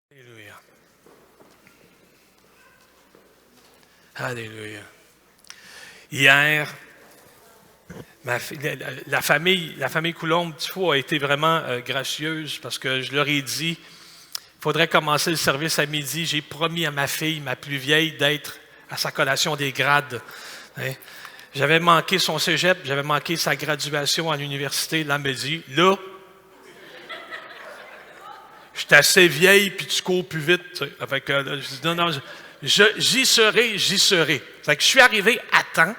Alléluia. Alléluia. Hier, la famille Coulombe, a été vraiment gracieuse parce que je leur ai dit, il faudrait commencer le service à midi. J'ai promis à ma fille, ma plus vieille, d'être à sa collation des grades. Hein? J'avais manqué son cégep, j'avais manqué sa graduation à l'université. Là, elle me dit, là, je suis assez vieille, puis tu cours plus vite. Tu sais. Fait que, là, je dis, non, j'y serai. Fait que je suis arrivé à temps.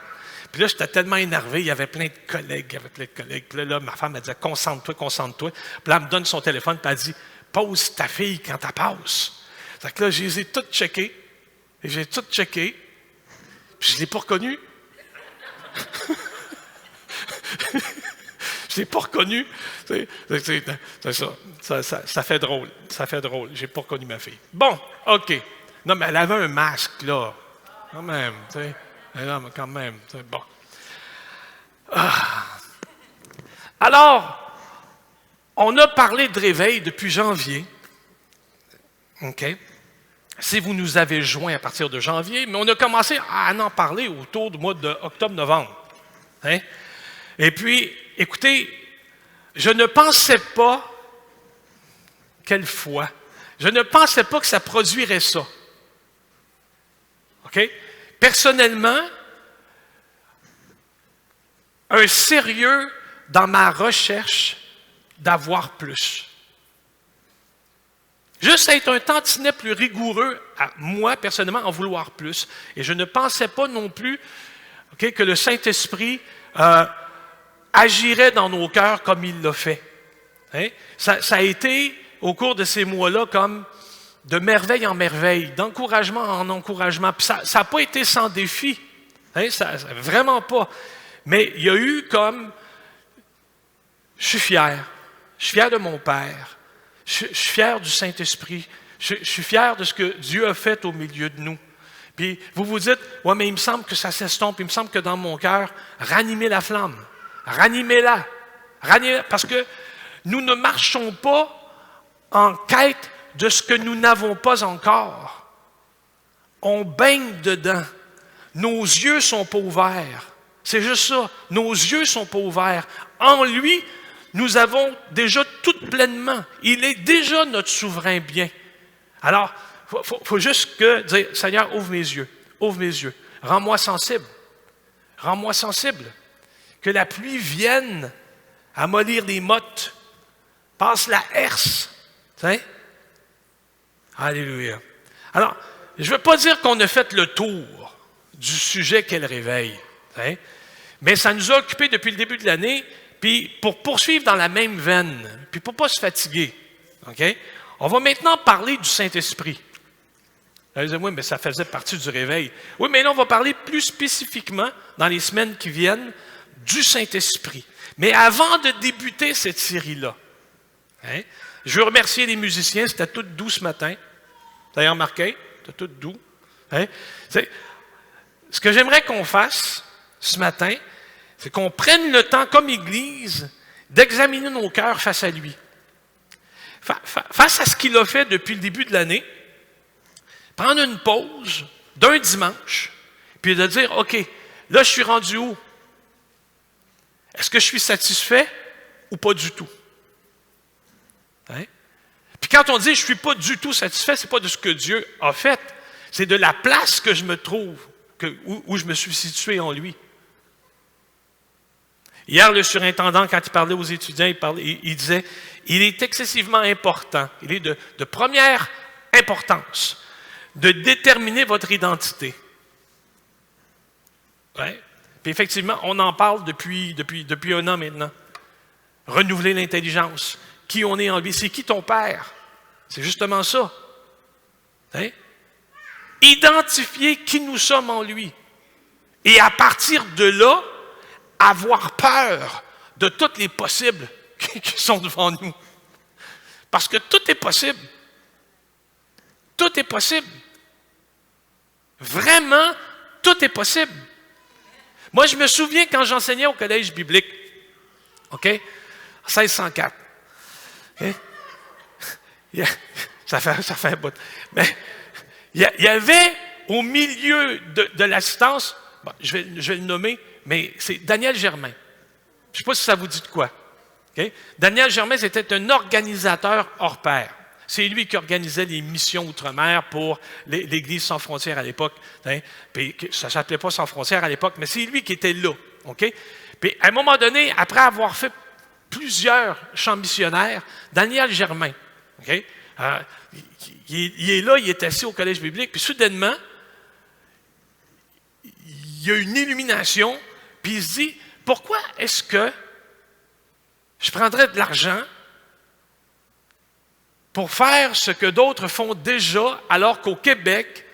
Puis là, j'étais tellement énervé, il y avait plein de collègues. Puis là, ma femme, elle disait, concentre-toi. Puis là, elle me donne son téléphone, puis elle dit, pose ta fille quand elle passe. Fait que là, je les ai toutes checkées. Et j'ai tout checké. Puis je ne l'ai pas reconnue. Je ne l'ai pas reconnu. C'est ça. Ça fait drôle. Je n'ai pas reconnu ma fille. Bon, OK. Non, mais elle avait un masque, là. Quand même, tu sais. Non, mais quand même, tu sais. Bon. Ah. Alors, on a parlé de réveil depuis janvier. OK? Si vous nous avez joints à partir de janvier, mais on a commencé à en parler autour du mois d'octobre-novembre. Hein? Et puis, écoutez, je ne pensais pas, quelle foi, je ne pensais pas que ça produirait ça. OK? Personnellement, un sérieux dans ma recherche d'avoir plus. Juste être un tantinet plus rigoureux, à moi, personnellement, en vouloir plus. Et je ne pensais pas non plus que le Saint-Esprit agirait dans nos cœurs comme il l'a fait. Hein? Ça a été, au cours de ces mois-là, comme de merveille en merveille, d'encouragement en encouragement. Puis ça n'a pas été sans défi. Hein? Vraiment pas. Mais il y a eu comme, je suis fier de mon Père. Je suis fier du Saint-Esprit. Je suis fier de ce que Dieu a fait au milieu de nous. Puis vous vous dites, ouais, mais il me semble que ça s'estompe. Il me semble que dans mon cœur, ranimez la flamme. Ranimez-la. Parce que nous ne marchons pas en quête de ce que nous n'avons pas encore. On baigne dedans. Nos yeux ne sont pas ouverts. C'est juste ça. Nos yeux ne sont pas ouverts. En lui, nous avons déjà tout pleinement. Il est déjà notre souverain bien. Alors, il faut juste dire, Seigneur, ouvre mes yeux. Rends-moi sensible. Que la pluie vienne amollir les mottes. Passe la herse. T'sais? Alléluia. Alors, je ne veux pas dire qu'on a fait le tour du sujet qu'elle réveille. T'sais? Mais ça nous a occupés depuis le début de l'année. Puis, pour poursuivre dans la même veine, puis pour ne pas se fatiguer, OK? On va maintenant parler du Saint-Esprit. Vous allez dire, oui, mais ça faisait partie du réveil. Oui, mais là, on va parler plus spécifiquement, dans les semaines qui viennent, du Saint-Esprit. Mais avant de débuter cette série-là, hein, je veux remercier les musiciens, c'était tout doux ce matin. Vous avez remarqué? C'était tout doux. Hein? Ce que j'aimerais qu'on fasse ce matin, c'est qu'on prenne le temps, comme Église, d'examiner nos cœurs face à lui. Face à ce qu'il a fait depuis le début de l'année, prendre une pause d'un dimanche, puis de dire, OK, là, je suis rendu où? Est-ce que je suis satisfait ou pas du tout? Hein? Puis quand on dit, je ne suis pas du tout satisfait, ce n'est pas de ce que Dieu a fait, c'est de la place que je me trouve, où je me suis situé en lui. Hier, le surintendant, quand il parlait aux étudiants, il disait, il est excessivement important, il est de première importance de déterminer votre identité. Ouais. Puis effectivement, on en parle depuis 1 an maintenant. Renouveler l'intelligence. Qui on est en lui. C'est qui ton père? C'est justement ça. Hein? Identifier qui nous sommes en lui. Et à partir de là, avoir peur de tous les possibles qui sont devant nous. Parce que tout est possible. Tout est possible. Vraiment, tout est possible. Moi, je me souviens quand j'enseignais au collège biblique, OK? 1604. Okay? Ça fait un bout. Mais il y avait au milieu de l'assistance, bon, je vais le nommer, mais c'est Daniel Germain. Je ne sais pas si ça vous dit de quoi. Okay? Daniel Germain, c'était un organisateur hors pair. C'est lui qui organisait les missions outre-mer pour l'Église sans frontières à l'époque. Hein? Puis, ça ne s'appelait pas sans frontières à l'époque, mais c'est lui qui était là. Okay? Puis, à un moment donné, après avoir fait plusieurs chants missionnaires, Daniel Germain, okay? Il est là, il est assis au collège biblique, puis soudainement, il y a une illumination, puis il se dit, pourquoi est-ce que je prendrais de l'argent pour faire ce que d'autres font déjà, alors qu'au Québec,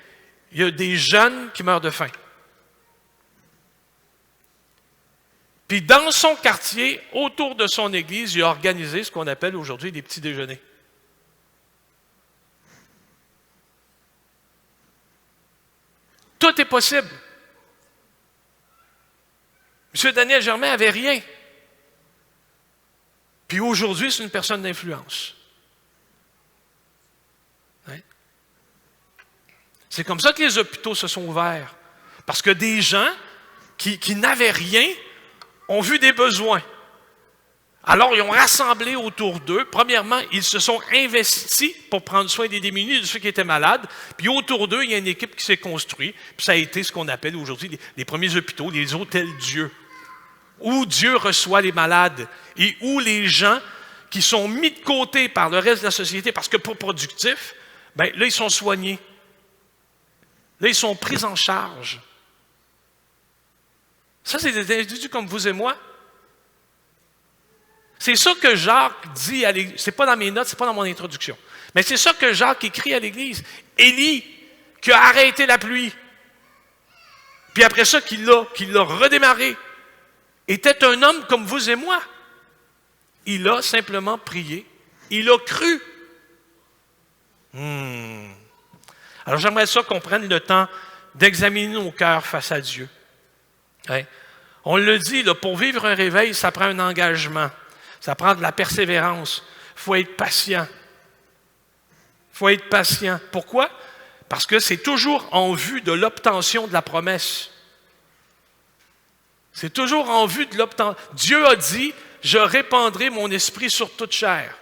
il y a des jeunes qui meurent de faim? Puis dans son quartier, autour de son église, il a organisé ce qu'on appelle aujourd'hui des petits déjeuners. Tout est possible. M. Daniel Germain n'avait rien. Puis aujourd'hui, c'est une personne d'influence. Hein? C'est comme ça que les hôpitaux se sont ouverts. Parce que des gens qui n'avaient rien ont vu des besoins. Alors, ils ont rassemblé autour d'eux. Premièrement, ils se sont investis pour prendre soin des démunis, de ceux qui étaient malades. Puis autour d'eux, il y a une équipe qui s'est construite. Puis ça a été ce qu'on appelle aujourd'hui les premiers hôpitaux, les hôtels Dieu, où Dieu reçoit les malades et où les gens qui sont mis de côté par le reste de la société parce que pas productifs, bien là, ils sont soignés. Là, ils sont pris en charge. Ça, c'est des individus comme vous et moi. C'est ça que Jacques dit à l'Église. Ce n'est pas dans mes notes, ce n'est pas dans mon introduction. Mais c'est ça que Jacques écrit à l'Église. Élie, qui a arrêté la pluie, puis après ça, qu'il l'a redémarré, était un homme comme vous et moi. Il a simplement prié. Il a cru. Alors, j'aimerais ça qu'on prenne le temps d'examiner nos cœurs face à Dieu. Hein? On le dit, là, pour vivre un réveil, ça prend un engagement. Ça prend de la persévérance. Il faut être patient. Il faut être patient. Pourquoi? Parce que c'est toujours en vue de l'obtention de la promesse. C'est toujours en vue de l'obtention. Dieu a dit, je répandrai mon esprit sur toute chair.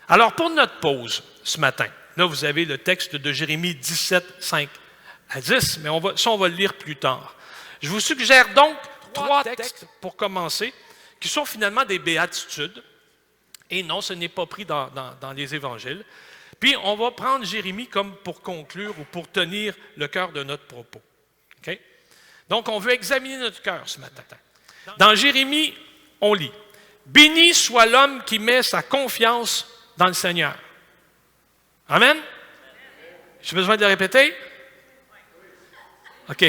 Alors, pour notre pause ce matin, là, vous avez le texte de Jérémie 17, 5 à 10, mais on va le lire plus tard. Je vous suggère donc 3 textes pour commencer, qui sont finalement des béatitudes. Et non, ce n'est pas pris dans les évangiles. Puis, on va prendre Jérémie comme pour conclure ou pour tenir le cœur de notre propos. Okay? Donc, on veut examiner notre cœur ce matin. Dans Jérémie, on lit « Béni soit l'homme qui met sa confiance dans le Seigneur. » Amen? J'ai besoin de le répéter? OK.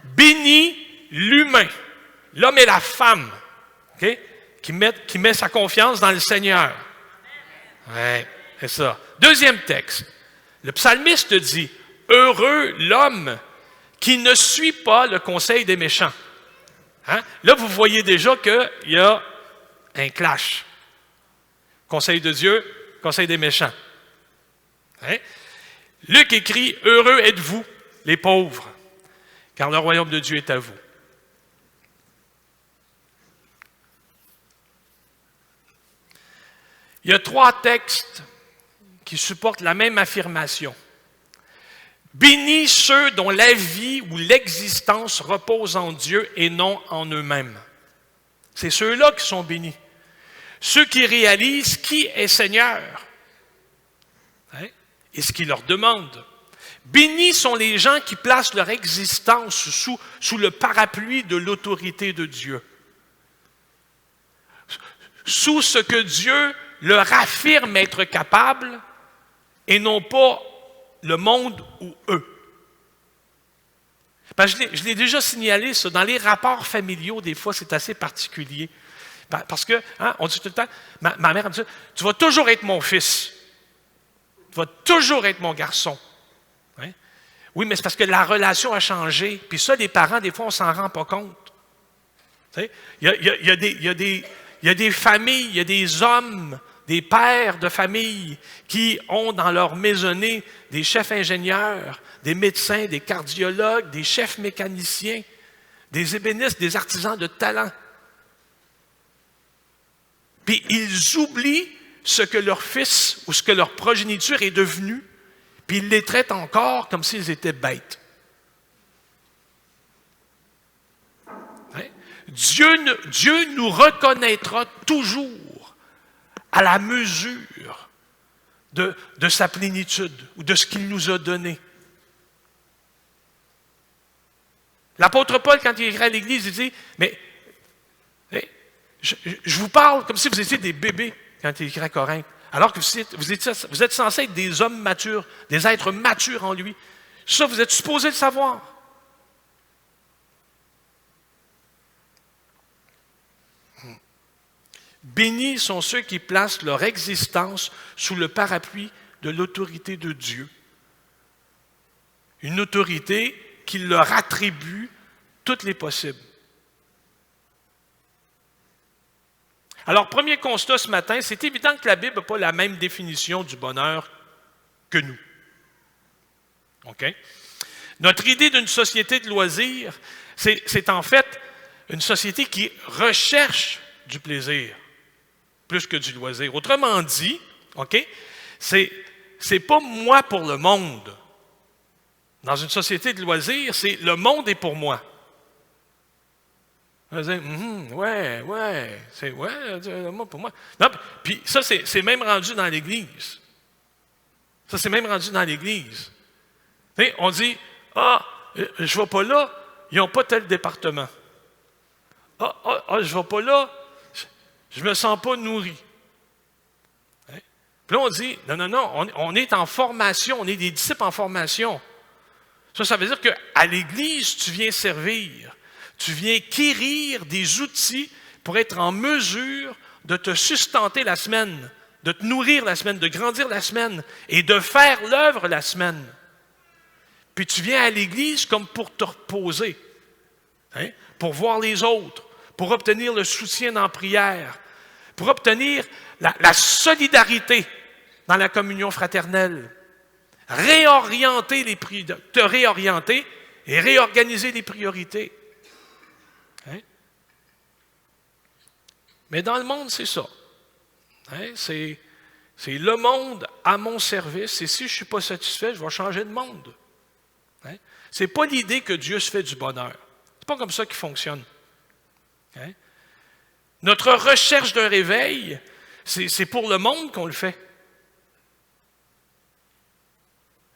Béni l'humain, l'homme et la femme, okay, qui met sa confiance dans le Seigneur. Oui, c'est ça. Deuxième texte. Le psalmiste dit « Heureux l'homme qui ne suit pas le conseil des méchants. » Hein? Là, vous voyez déjà qu'il y a un clash. Conseil de Dieu, conseil des méchants. Hein? Luc écrit « Heureux êtes-vous, les pauvres, car le royaume de Dieu est à vous. » Il y a 3 textes qui supportent la même affirmation. Bénis ceux dont la vie ou l'existence repose en Dieu et non en eux-mêmes. C'est ceux-là qui sont bénis. Ceux qui réalisent qui est Seigneur, hein, et ce qu'il leur demande. Bénis sont les gens qui placent leur existence sous le parapluie de l'autorité de Dieu. Sous ce que Dieu leur affirme être capable et non pas le monde ou eux. Parce que je l'ai déjà signalé, ça, dans les rapports familiaux, des fois, c'est assez particulier. Parce que, hein, on dit tout le temps, ma mère me dit, tu vas toujours être mon fils. Tu vas toujours être mon garçon. Hein? Oui, mais c'est parce que la relation a changé. Puis ça, les parents, des fois, on ne s'en rend pas compte. Il y a il y a des familles, il y a des hommes, des pères de famille qui ont dans leur maisonnée des chefs ingénieurs, des médecins, des cardiologues, des chefs mécaniciens, des ébénistes, des artisans de talent. Puis ils oublient ce que leur fils ou ce que leur progéniture est devenue, puis ils les traitent encore comme s'ils étaient bêtes. Hein? Dieu nous reconnaîtra toujours à la mesure de sa plénitude ou de ce qu'il nous a donné. L'apôtre Paul, quand il écrit à l'Église, il dit, mais je vous parle comme si vous étiez des bébés quand il écrit à Corinthe, alors que vous êtes censés être des hommes matures, des êtres matures en lui. Ça, vous êtes supposés le savoir. Bénis sont ceux qui placent leur existence sous le parapluie de l'autorité de Dieu. Une autorité qui leur attribue toutes les possibles. Alors, premier constat ce matin, c'est évident que la Bible n'a pas la même définition du bonheur que nous. OK? Notre idée d'une société de loisirs, c'est en fait une société qui recherche du plaisir plus que du loisir. Autrement dit, OK, c'est pas moi pour le monde. Dans une société de loisirs, c'est le monde est pour moi. On va dire, c'est le monde pour moi. Non, puis ça, c'est même rendu dans l'Église. Ça, c'est même rendu dans l'Église. On dit, je ne vais pas là, ils n'ont pas tel département. Je ne vais pas là, je ne me sens pas nourri. Hein? Puis là, on dit, non, on est en formation, on est des disciples en formation. Ça veut dire qu'à l'Église, tu viens servir, tu viens quérir des outils pour être en mesure de te sustenter la semaine, de te nourrir la semaine, de grandir la semaine et de faire l'œuvre la semaine. Puis tu viens à l'Église comme pour te reposer, hein? Pour voir les autres, pour obtenir le soutien dans la prière, pour obtenir la solidarité dans la communion fraternelle, te réorienter et réorganiser les priorités. Hein? Mais dans le monde, c'est ça. Hein? C'est le monde à mon service, et si je ne suis pas satisfait, je vais changer de monde. Hein? Ce n'est pas l'idée que Dieu se fait du bonheur. C'est pas comme ça qu'il fonctionne. Hein? Notre recherche d'un réveil, c'est pour le monde qu'on le fait.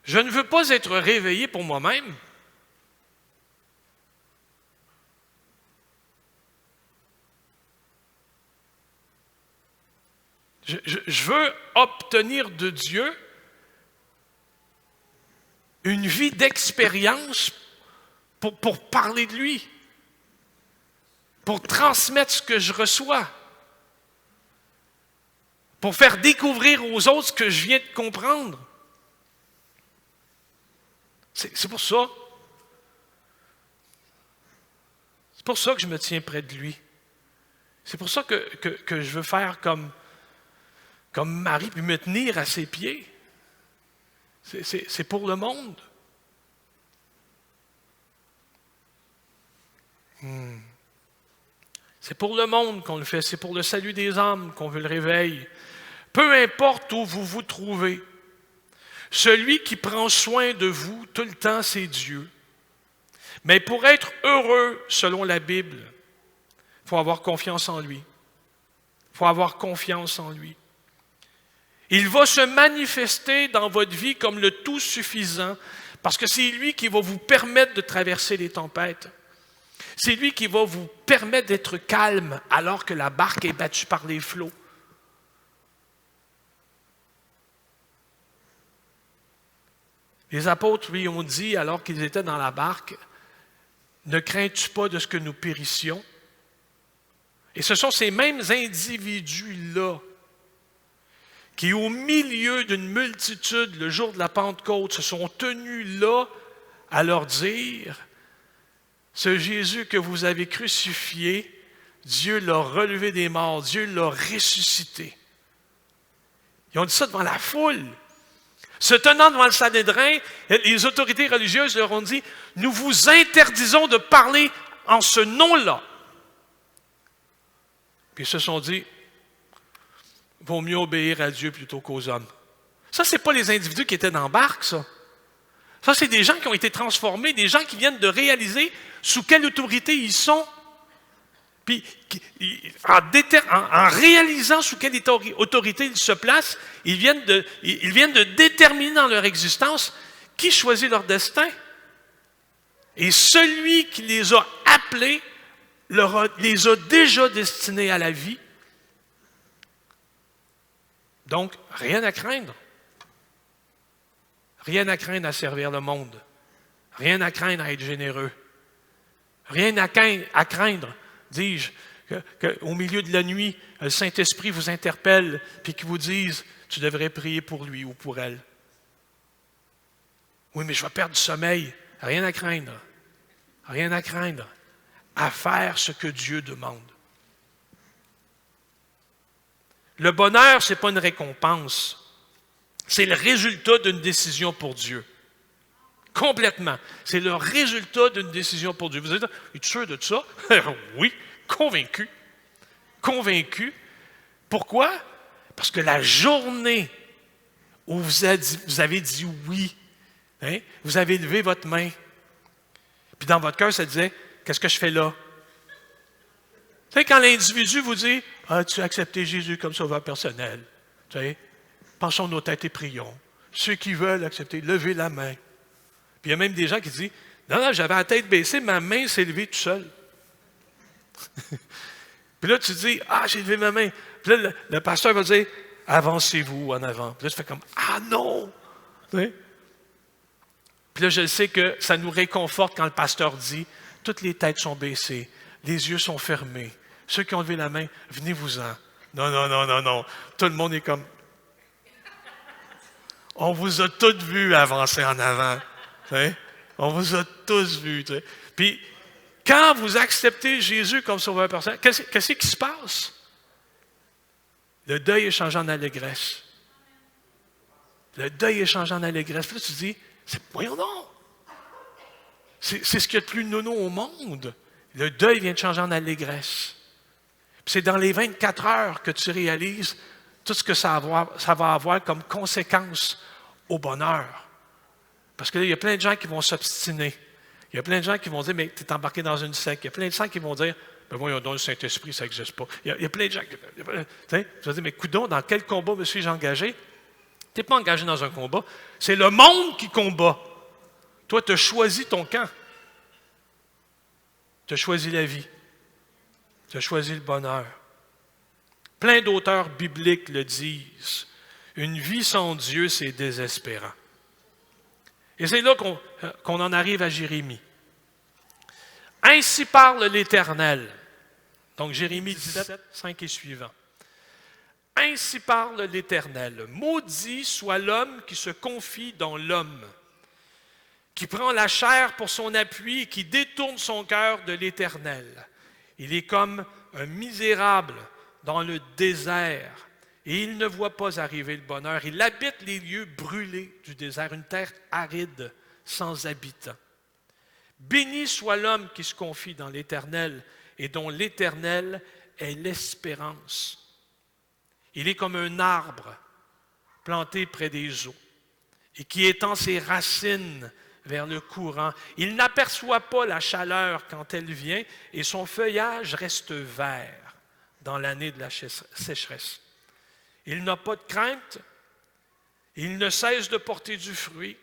Je ne veux pas être réveillé pour moi-même. Je veux obtenir de Dieu une vie d'expérience pour parler de lui, pour transmettre ce que je reçois, pour faire découvrir aux autres ce que je viens de comprendre. C'est pour ça. C'est pour ça que je me tiens près de lui. C'est pour ça que je veux faire comme Marie, puis me tenir à ses pieds. C'est pour le monde. C'est pour le monde qu'on le fait. C'est pour le salut des âmes qu'on veut le réveil. Peu importe où vous vous trouvez, celui qui prend soin de vous tout le temps, c'est Dieu. Mais pour être heureux, selon la Bible, il faut avoir confiance en lui. Il faut avoir confiance en lui. Il va se manifester dans votre vie comme le tout suffisant, parce que c'est lui qui va vous permettre de traverser les tempêtes. C'est lui qui va vous permettre d'être calme alors que la barque est battue par les flots. Les apôtres lui ont dit, alors qu'ils étaient dans la barque, « Ne crains-tu pas de ce que nous périssions? » Et ce sont ces mêmes individus-là qui, au milieu d'une multitude, le jour de la Pentecôte, se sont tenus là à leur dire « Ce Jésus que vous avez crucifié, Dieu l'a relevé des morts, Dieu l'a ressuscité. Ils ont dit ça devant la foule. Se tenant devant le Sanhédrin, les autorités religieuses leur ont dit, « Nous vous interdisons de parler en ce nom-là. » Puis ils se sont dit, « Vaut mieux obéir à Dieu plutôt qu'aux hommes. » Ça, ce n'est pas les individus qui étaient dans la barque, ça. Ça, c'est des gens qui ont été transformés, des gens qui viennent de réaliser sous quelle autorité ils sont. Puis, en réalisant sous quelle autorité ils se placent, ils viennent de déterminer dans leur existence qui choisit leur destin. Et celui qui les a appelés les a déjà destinés à la vie. Donc, rien à craindre. Rien à craindre à servir le monde. Rien à craindre à être généreux. Rien à craindre, dis-je, qu'au milieu de la nuit, le Saint-Esprit vous interpelle et qu'il vous dise « Tu devrais prier pour lui ou pour elle. » Oui, mais je vais perdre du sommeil. Rien à craindre. Rien à craindre. À faire ce que Dieu demande. Le bonheur, ce n'est pas une récompense. C'est le résultat d'une décision pour Dieu. Complètement. C'est le résultat d'une décision pour Dieu. Vous êtes sûr de ça? Oui, convaincu. Convaincu. Pourquoi? Parce que la journée où vous avez dit oui, hein, vous avez levé votre main, puis dans votre cœur, ça disait, qu'est-ce que je fais là? Vous savez, quand l'individu vous dit, tu as accepté Jésus comme sauveur personnel, tu sais, pensons nos têtes et prions. Ceux qui veulent accepter, levez la main. Puis il y a même des gens qui disent, non, j'avais la tête baissée, ma main s'est levée tout seul. Puis là, tu dis, j'ai levé ma main. Puis là, le pasteur va dire, avancez-vous en avant. Puis là, tu fais comme, non! Oui. Puis là, je sais que ça nous réconforte quand le pasteur dit, toutes les têtes sont baissées, les yeux sont fermés. Ceux qui ont levé la main, venez-vous-en. Non. Tout le monde est comme, on vous a tous vus avancer en avant. T'sais? On vous a tous vus. T'sais? Puis, quand vous acceptez Jésus comme sauveur personnel, qu'est-ce qui se passe? Le deuil est changé en allégresse. Le deuil est changé en allégresse. Puis là, tu te dis, voyons donc. C'est ce qu'il y a de plus nono au monde. Le deuil vient de changer en allégresse. Puis c'est dans les 24 heures que tu réalises tout ce que ça va avoir comme conséquence au bonheur. Parce que là, il y a plein de gens qui vont s'obstiner. Il y a plein de gens qui vont dire, mais tu es embarqué dans une secte. Il y a plein de gens qui vont dire, ben voyons donc, le Saint-Esprit, ça n'existe pas. Il y a plein de gens qui... Tu vas dire, mais coudonc, dans quel combat me suis-je engagé? Tu n'es pas engagé dans un combat. C'est le monde qui combat. Toi, tu as choisi ton camp. Tu as choisi la vie. Tu as choisi le bonheur. Plein d'auteurs bibliques le disent. Une vie sans Dieu, c'est désespérant. Et c'est là qu'on en arrive à Jérémie. Ainsi parle l'Éternel. Donc Jérémie 17, 5 et suivant. Ainsi parle l'Éternel. Maudit soit l'homme qui se confie dans l'homme, qui prend la chair pour son appui et qui détourne son cœur de l'Éternel. Il est comme un misérable dans le désert, et il ne voit pas arriver le bonheur. Il habite les lieux brûlés du désert, une terre aride, sans habitants. Béni soit l'homme qui se confie dans l'Éternel et dont l'Éternel est l'espérance. Il est comme un arbre planté près des eaux et qui étend ses racines vers le courant. Il n'aperçoit pas la chaleur quand elle vient et son feuillage reste vert dans l'année de la sécheresse. Il n'a pas de crainte, il ne cesse de porter du fruit.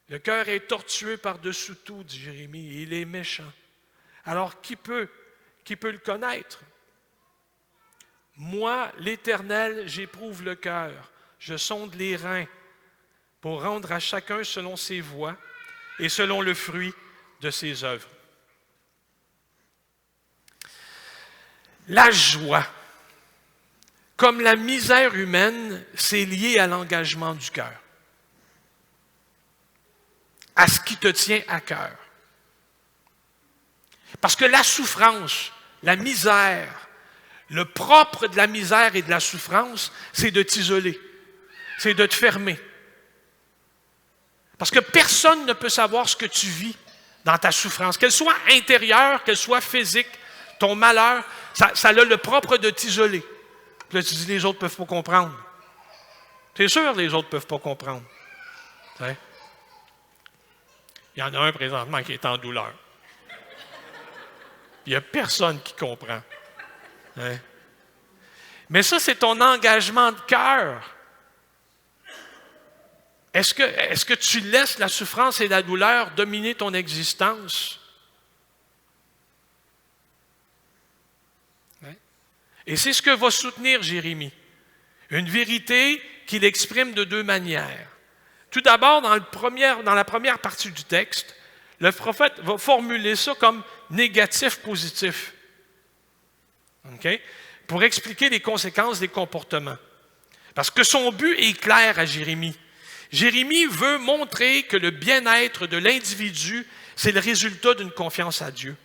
Le cœur est tortueux par-dessous tout, dit Jérémie, et il est méchant. Alors, qui peut le connaître? Moi, l'Éternel, j'éprouve le cœur, je sonde les reins pour rendre à chacun selon ses voies et selon le fruit de ses œuvres. La joie, comme la misère humaine, c'est lié à l'engagement du cœur, à ce qui te tient à cœur. Parce que la souffrance la misère, le propre de la misère et de la souffrance, c'est de t'isoler, c'est de te fermer. Parce que personne ne peut savoir ce que tu vis dans ta souffrance, qu'elle soit intérieure, qu'elle soit physique, ton malheur, ça a le propre de t'isoler. Puis là, tu dis, les autres ne peuvent pas comprendre. C'est sûr, les autres ne peuvent pas comprendre. T'sais? Il y en a un présentement qui est en douleur. Il n'y a personne qui comprend. Hein? Mais ça, c'est ton engagement de cœur. Est-ce que tu laisses la souffrance et la douleur dominer ton existence? Hein? Et c'est ce que va soutenir Jérémie. Une vérité qu'il exprime de deux manières. Tout d'abord, dans la première partie du texte, le prophète va formuler ça comme négatif-positif. Okay? Pour expliquer les conséquences des comportements. Parce que son but est clair à Jérémie. Jérémie veut montrer que le bien-être de l'individu, c'est le résultat d'une confiance à Dieu.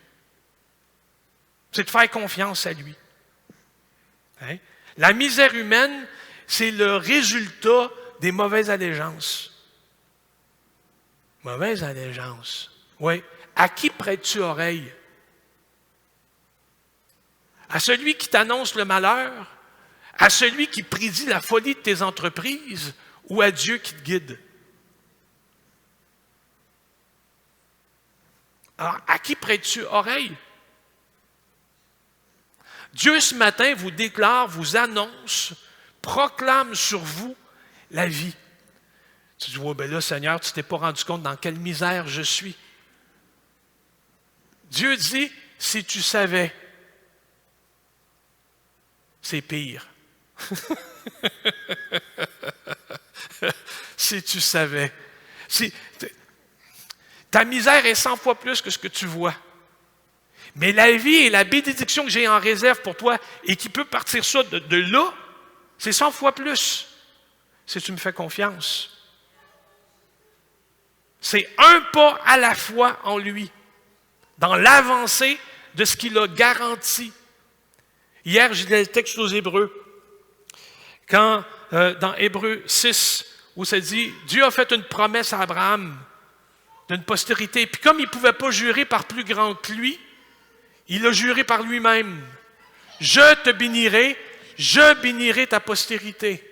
C'est de faire confiance à lui. Hein? La misère humaine, c'est le résultat des mauvaises allégeances. Mauvaise allégeance. Oui. À qui prêtes-tu oreille? À celui qui t'annonce le malheur? À celui qui prédit la folie de tes entreprises? Ou à Dieu qui te guide? Alors, à qui prêtes-tu oreille? Dieu, ce matin, vous déclare, vous annonce, proclame sur vous la vie. Tu dis, ouais, ben là, Seigneur, tu ne t'es pas rendu compte dans quelle misère je suis. Dieu dit, si tu savais, c'est pire. Si tu savais. Ta misère est 100 fois plus que ce que tu vois. Mais la vie et la bénédiction que j'ai en réserve pour toi et qui peut partir ça de là, c'est 100 fois plus. Si tu me fais confiance. C'est un pas à la fois en lui, dans l'avancée de ce qu'il a garanti. Hier, j'ai lu le texte aux Hébreux. Quand, dans Hébreux 6, où ça dit, Dieu a fait une promesse à Abraham d'une postérité. Puis comme il ne pouvait pas jurer par plus grand que lui, il a juré par lui-même. Je te bénirai, je bénirai ta postérité.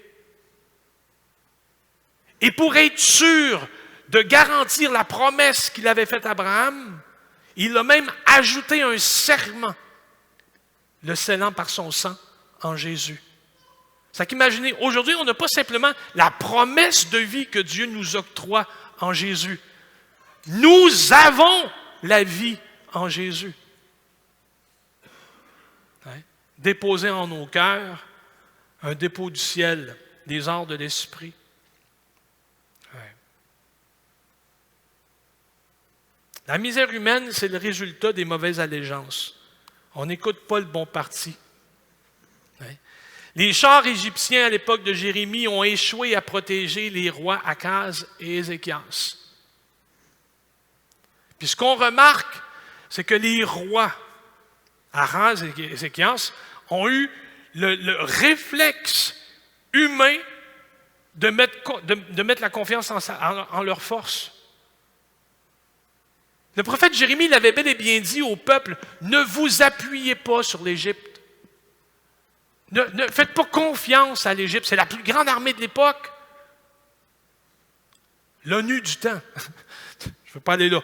Et pour être sûr de garantir la promesse qu'il avait faite à Abraham, il a même ajouté un serment, le scellant par son sang en Jésus. C'est qu'imaginez, aujourd'hui, on n'a pas simplement la promesse de vie que Dieu nous octroie en Jésus. Nous avons la vie en Jésus. Hein? Déposer en nos cœurs un dépôt du ciel, des arts de l'esprit. Ouais. La misère humaine, c'est le résultat des mauvaises allégeances. On n'écoute pas le bon parti. Ouais. Les chars égyptiens à l'époque de Jérémie ont échoué à protéger les rois Akaz et Ézéchias. Puis ce qu'on remarque, c'est que les rois Akaz et Ézéchias ont eu le réflexe humain de mettre la confiance en leur force. Le prophète Jérémie l'avait bel et bien dit au peuple, ne vous appuyez pas sur l'Égypte. Ne faites pas confiance à l'Égypte. C'est la plus grande armée de l'époque. L'ONU du temps. Je ne veux pas aller là.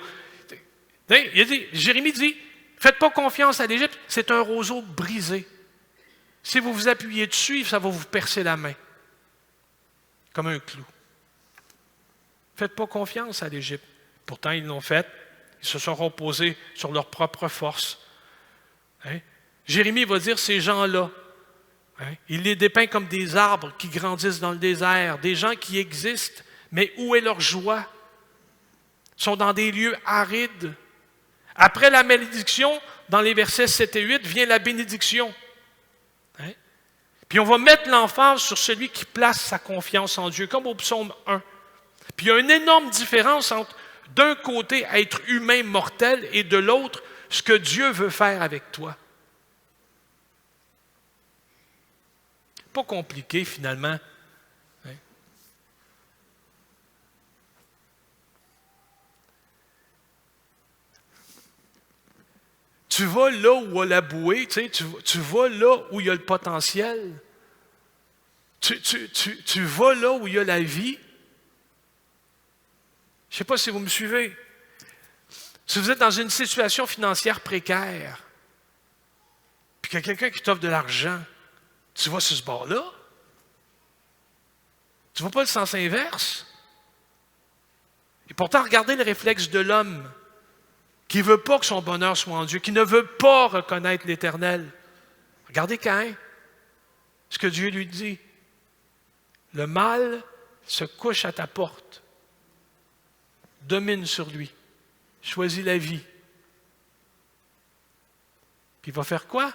Jérémie dit, faites pas confiance à l'Égypte, c'est un roseau brisé. Si vous vous appuyez dessus, ça va vous percer la main. Comme un clou. Faites pas confiance à l'Égypte. Pourtant, ils l'ont fait. Ils se sont reposés sur leur propre force. Hein? Jérémie va dire, ces gens-là, hein, il les dépeint comme des arbres qui grandissent dans le désert, des gens qui existent, mais où est leur joie? Ils sont dans des lieux arides. Après la malédiction, dans les versets 7 et 8, vient la bénédiction. Hein? Puis on va mettre l'emphase sur celui qui place sa confiance en Dieu, comme au psaume 1. Puis il y a une énorme différence entre, d'un côté, être humain mortel, et de l'autre, ce que Dieu veut faire avec toi. pas compliqué finalement. Hein? Tu vas là où il y a la bouée, tu vas là où il y a le potentiel. Tu vas là où il y a la vie. Je ne sais pas si vous me suivez. Si vous êtes dans une situation financière précaire, puis qu'il y a quelqu'un qui t'offre de l'argent, tu vas sur ce bord-là. Tu ne vas pas le sens inverse. Et pourtant, regardez le réflexe de l'homme qui ne veut pas que son bonheur soit en Dieu, qui ne veut pas reconnaître l'Éternel. Regardez Caïn, ce que Dieu lui dit. Le mal se couche à ta porte. Domine sur lui. Choisis la vie. Puis il va faire quoi?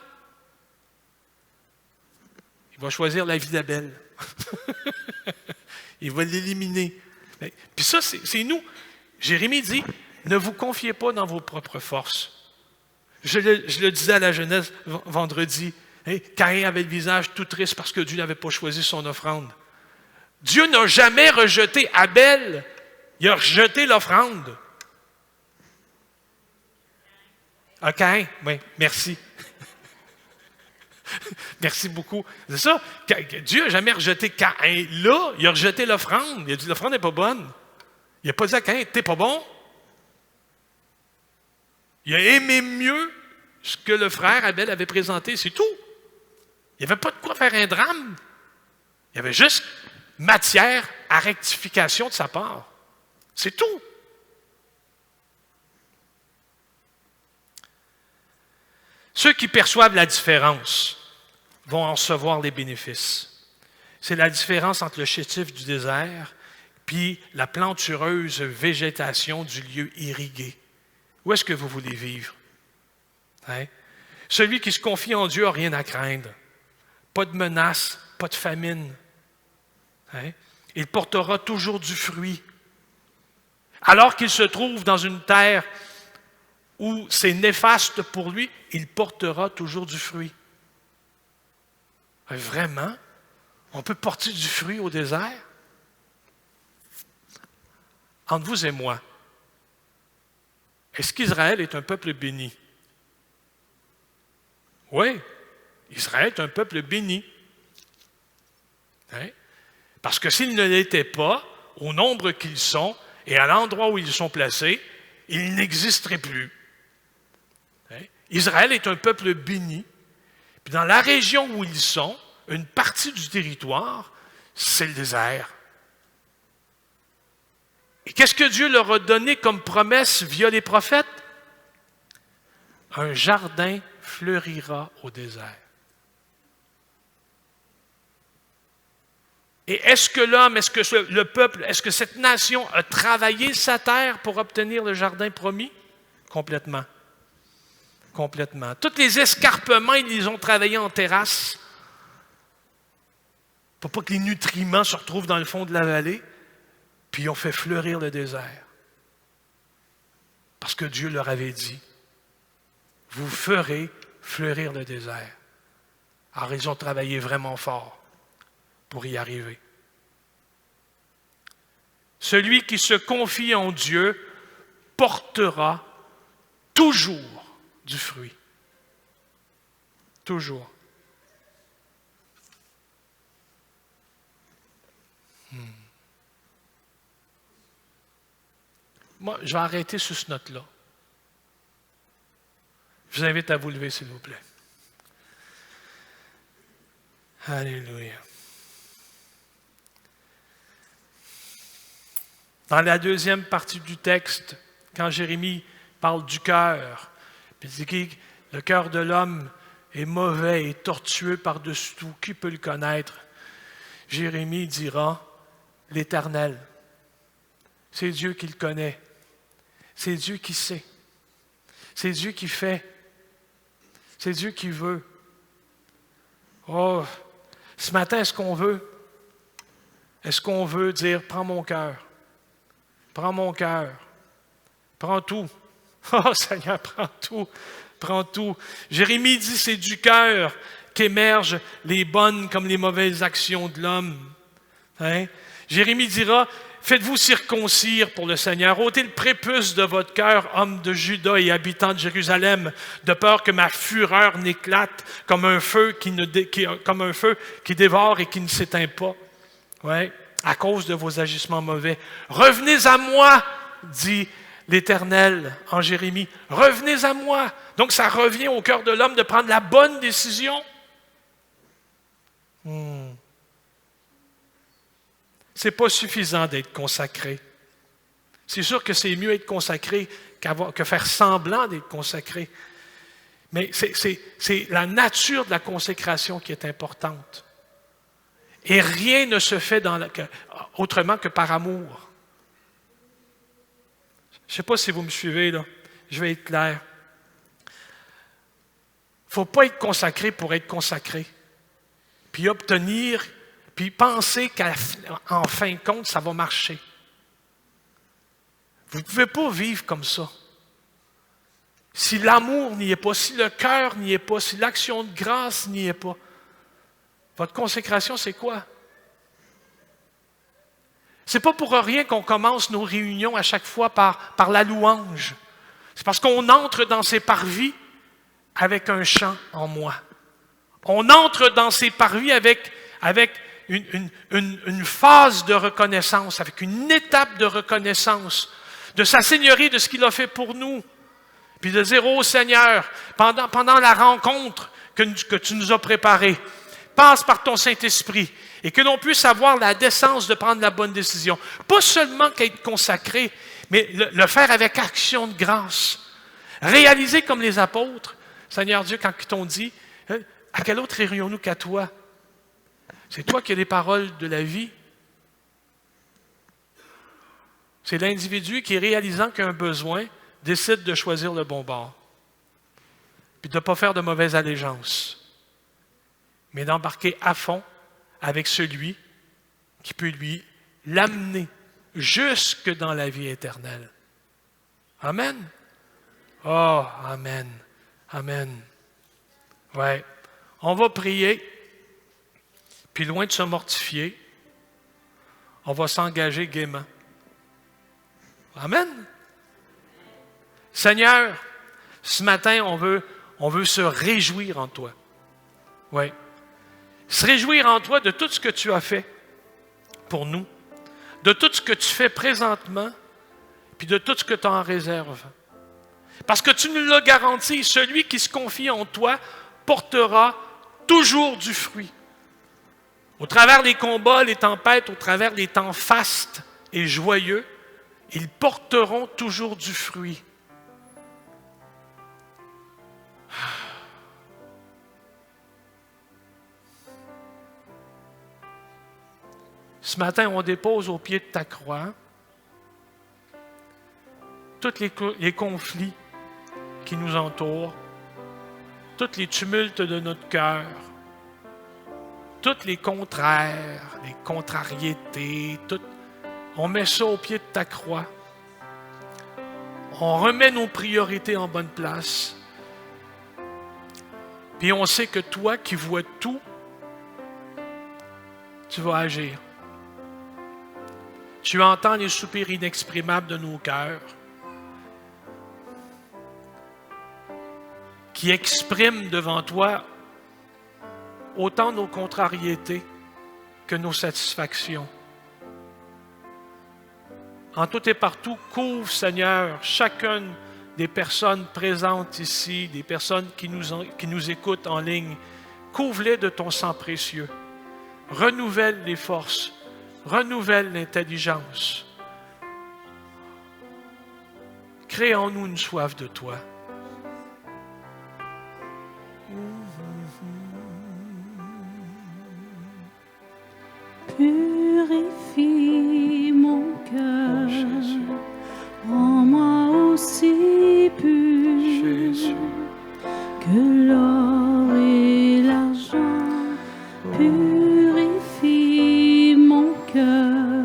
Il va choisir la vie d'Abel. Il va l'éliminer. Puis ça, c'est nous. Jérémie dit, ne vous confiez pas dans vos propres forces. Je le disais à la jeunesse vendredi. Caïn avait le visage tout triste parce que Dieu n'avait pas choisi son offrande. Dieu n'a jamais rejeté Abel. Il a rejeté l'offrande. Ah, Caïn, oui, merci. Merci beaucoup. C'est ça, Dieu n'a jamais rejeté Caïn. Là, il a rejeté l'offrande. Il a dit, l'offrande n'est pas bonne. Il n'a pas dit à Caïn, t'es pas bon. Il a aimé mieux ce que le frère Abel avait présenté, c'est tout. Il n'y avait pas de quoi faire un drame. Il y avait juste matière à rectification de sa part. C'est tout. Ceux qui perçoivent la différence vont en recevoir les bénéfices. C'est la différence entre le chétif du désert puis la plantureuse végétation du lieu irrigué. Où est-ce que vous voulez vivre? Hein? Celui qui se confie en Dieu n'a rien à craindre. Pas de menace, pas de famine. Hein? Il portera toujours du fruit. Alors qu'il se trouve dans une terre où c'est néfaste pour lui, il portera toujours du fruit. Vraiment? On peut porter du fruit au désert? Entre vous et moi, est-ce qu'Israël est un peuple béni? Oui, Israël est un peuple béni. Hein? Parce que s'ils ne l'étaient pas, au nombre qu'ils sont et à l'endroit où ils sont placés, ils n'existeraient plus. Hein? Israël est un peuple béni. Puis dans la région où ils sont, une partie du territoire, c'est le désert. Et qu'est-ce que Dieu leur a donné comme promesse via les prophètes? Un jardin fleurira au désert. Et est-ce que l'homme, est-ce que le peuple, est-ce que cette nation a travaillé sa terre pour obtenir le jardin promis? Complètement. Complètement. Tous les escarpements, ils les ont travaillés en terrasse pour pas que les nutriments se retrouvent dans le fond de la vallée, puis ils ont fait fleurir le désert. Parce que Dieu leur avait dit, vous ferez fleurir le désert. Alors ils ont travaillé vraiment fort pour y arriver. Celui qui se confie en Dieu portera toujours du fruit. Toujours. Moi, je vais arrêter sur ce note-là. Je vous invite à vous lever, s'il vous plaît. Alléluia. Dans la deuxième partie du texte, quand Jérémie parle du cœur, puis il dit que le cœur de l'homme est mauvais et tortueux par-dessus tout, qui peut le connaître? Jérémie dira, l'Éternel. C'est Dieu qui le connaît. C'est Dieu qui sait. C'est Dieu qui fait. C'est Dieu qui veut. Oh, ce matin, est-ce qu'on veut? Est-ce qu'on veut dire, prends mon cœur? Prends mon cœur. Prends tout. Oh Seigneur, prends tout. Prends tout. Jérémie dit, c'est du cœur. qu'émergent les bonnes comme les mauvaises actions de l'homme. Hein? Jérémie dira, faites-vous circoncire pour le Seigneur, ôtez le prépuce de votre cœur, hommes de Juda et habitants de Jérusalem, de peur que ma fureur n'éclate comme un feu qui dévore et qui ne s'éteint pas. Ouais, à cause de vos agissements mauvais. Revenez à moi, dit l'Éternel en Jérémie. Revenez à moi. Donc ça revient au cœur de l'homme de prendre la bonne décision. C'est pas suffisant d'être consacré. C'est sûr que c'est mieux être consacré que faire semblant d'être consacré. Mais c'est la nature de la consécration qui est importante. Et rien ne se fait autrement que par amour. Je ne sais pas si vous me suivez, là. Je vais être clair. Il ne faut pas être consacré pour être consacré. Puis obtenir, puis penser qu'en fin de compte, ça va marcher. Vous ne pouvez pas vivre comme ça. Si l'amour n'y est pas, si le cœur n'y est pas, si l'action de grâce n'y est pas, votre consécration, c'est quoi? C'est pas pour rien qu'on commence nos réunions à chaque fois par la louange. C'est parce qu'on entre dans ces parvis avec un chant en moi. On entre dans ces parvis avec une phase de reconnaissance, avec une étape de reconnaissance de sa Seigneurie, de ce qu'il a fait pour nous. Puis de dire, oh Seigneur, pendant la rencontre que tu nous as préparée, passe par ton Saint-Esprit et que l'on puisse avoir la décence de prendre la bonne décision. Pas seulement qu'être consacré, mais le faire avec action de grâce. Réaliser comme les apôtres, Seigneur Dieu, quand ils t'ont dit, à quel autre irions-nous qu'à toi? C'est toi qui as les paroles de la vie. C'est l'individu qui, réalisant qu'il a un besoin, décide de choisir le bon bord. Puis de ne pas faire de mauvaise allégeance. Mais d'embarquer à fond avec celui qui peut lui l'amener jusque dans la vie éternelle. Amen. Oh, amen. Amen. Ouais. On va prier, puis loin de se mortifier, on va s'engager gaiement. Amen. Seigneur, ce matin, on veut se réjouir en toi. Oui. Se réjouir en toi de tout ce que tu as fait pour nous, de tout ce que tu fais présentement, puis de tout ce que tu en réserves. Parce que tu nous l'as garanti, celui qui se confie en toi portera toujours du fruit. Au travers des combats, les tempêtes, au travers des temps fastes et joyeux, ils porteront toujours du fruit. Ce matin, on dépose au pied de ta croix tous les conflits qui nous entourent, tous les tumultes de notre cœur, tous les contraires, les contrariétés, on met ça au pied de ta croix. On remet nos priorités en bonne place. Puis on sait que toi qui vois tout, tu vas agir. Tu entends les soupirs inexprimables de nos cœurs qui expriment devant toi autant nos contrariétés que nos satisfactions. En tout et partout, couvre, Seigneur, chacune des personnes présentes ici, des personnes qui nous écoutent en ligne. Couvre-les de ton sang précieux. Renouvelle les forces. Renouvelle l'intelligence. Crée en nous une soif de toi. Purifie mon cœur, rends-moi aussi pur Jésus. que l'or et l'argent. Purifie mon cœur,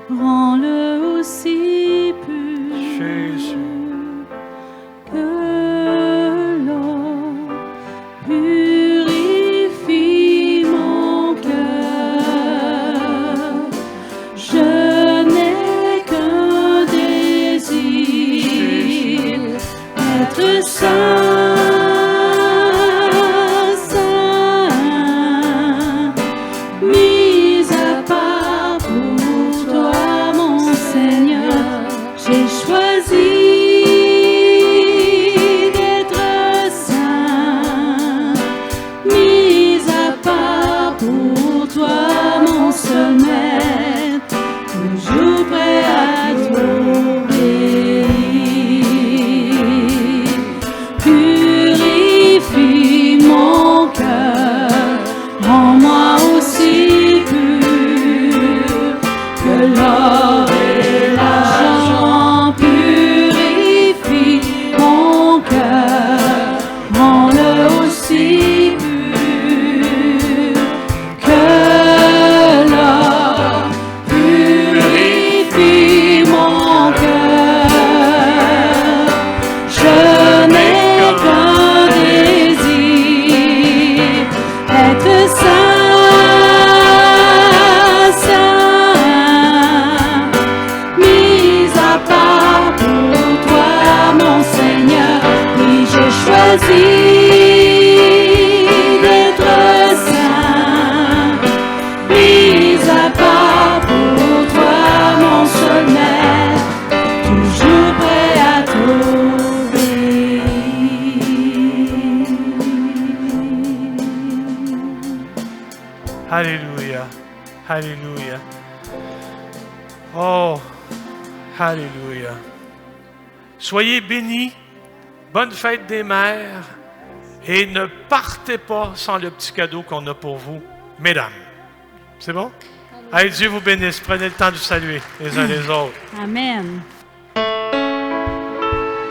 rends-le aussi pur Jésus. que l'or. Purifie seul maître, toujours prêt à t'obéir. Purifie mon cœur, rends-moi aussi pur que l'or et l'argent. Purifie mon cœur, rends-le aussi pur que l'or. Purifie mon cœur, je n'ai qu'un désir, être saint, saint, mis à part pour toi, mon Seigneur. Oui, j'ai choisi d'être saint, mis à part pour toi, mon seul maître, toujours prêt à t'obéir. Alléluia. Alléluia. Oh, Alléluia. Soyez bénis. Bonne fête des mères. Et ne partez pas sans le petit cadeau qu'on a pour vous, mesdames. C'est bon? Allez, Dieu vous bénisse. Prenez le temps de vous saluer les uns les autres. Amen.